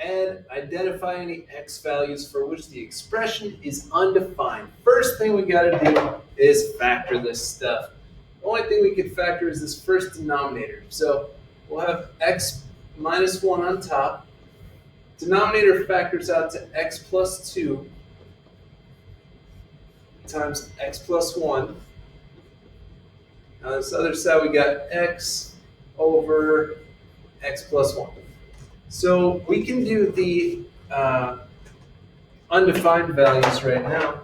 and identify any x values for which the expression is undefined. First thing we got to do is factor this stuff. The only thing we can factor is this first denominator. So we'll have x minus 1 on top. Denominator factors out to x plus 2 times x plus 1. On this other side, we got x over x plus 1. So we can do the undefined values right now.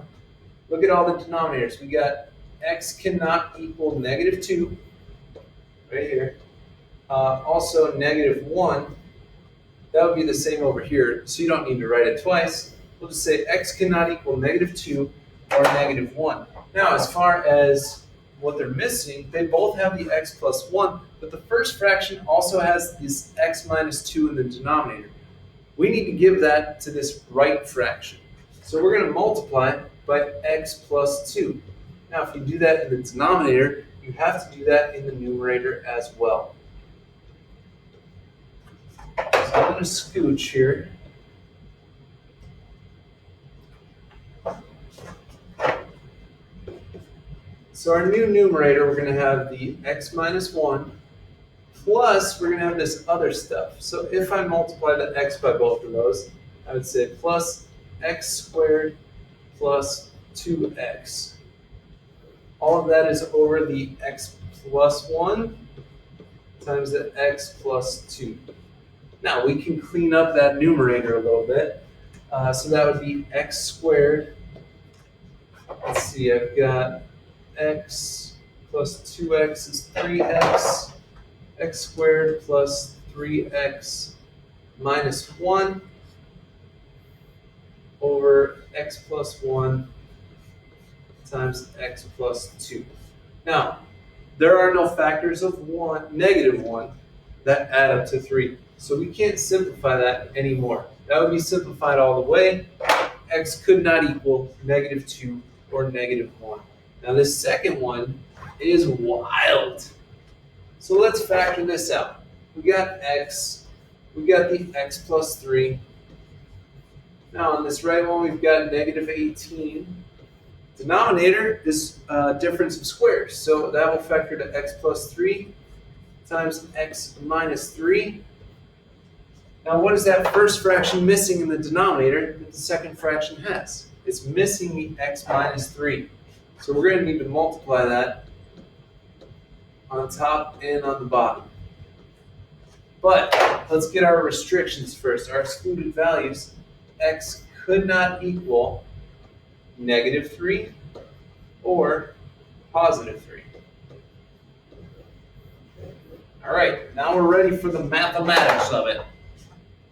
Look at all the denominators. We got x cannot equal negative 2 right here. Also negative 1. That would be the same over here, so you don't need to write it twice. We'll just say x cannot equal negative 2 or negative 1. Now, as far as what they're missing, they both have the x plus 1, but the first fraction also has this x minus 2 in the denominator. We need to give that to this right fraction. So we're going to multiply by x plus 2. Now, if you do that in the denominator, you have to do that in the numerator as well. So I'm going to scooch here. So our new numerator, we're going to have the x minus 1, plus we're going to have this other stuff. So if I multiply the x by both of those, I would say plus x squared plus 2x. All of that is over the x plus 1 times the x plus 2. Now we can clean up that numerator a little bit. So that would be x squared. Let's see, I've got x plus 2x is 3x. X squared plus 3x minus 1 over x plus 1 times x plus 2. Now, there are no factors of negative 1 that add up to 3. So we can't simplify that anymore. That would be simplified all the way. X could not equal negative 2 or negative 1. Now this second one is wild. So let's factor this out. We got x, we got the x plus 3. Now on this right one, we've got negative 18. Denominator is a difference of squares. So that will factor to x plus 3 times x minus 3. Now what is that first fraction missing in the denominator that the second fraction has? It's missing the x minus 3. So we're going to need to multiply that on top and on the bottom. But let's get our restrictions first. Our excluded values, x could not equal negative 3 or positive 3. All right, now we're ready for the mathematics of it.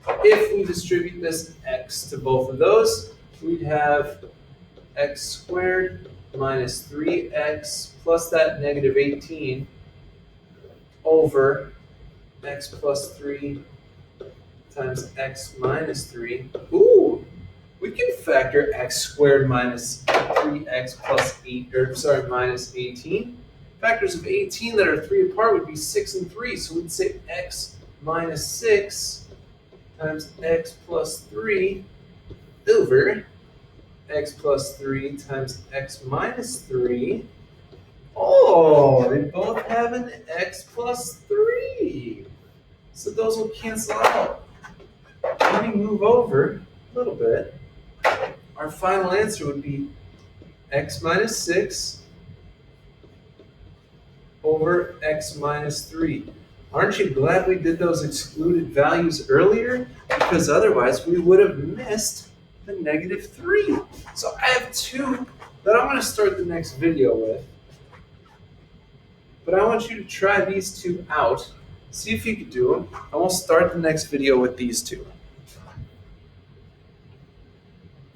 If we distribute this x to both of those, we'd have x squared minus 3x plus that negative 18 over x plus 3 times x minus 3. Ooh, we can factor x squared minus 3x plus 8, minus 18. Factors of 18 that are 3 apart would be 6 and 3. So we'd say x minus 6 times x plus 3 over x plus 3 times x minus 3. Oh, they both have an x plus 3. So those will cancel out. Let me move over a little bit. Our final answer would be x minus 6 over x minus 3. Aren't you glad we did those excluded values earlier? Because otherwise we would have missed the negative 3. So I have 2 that I'm going to start the next video with. But I want you to try these 2 out, see if you can do them, and we'll start the next video with these 2.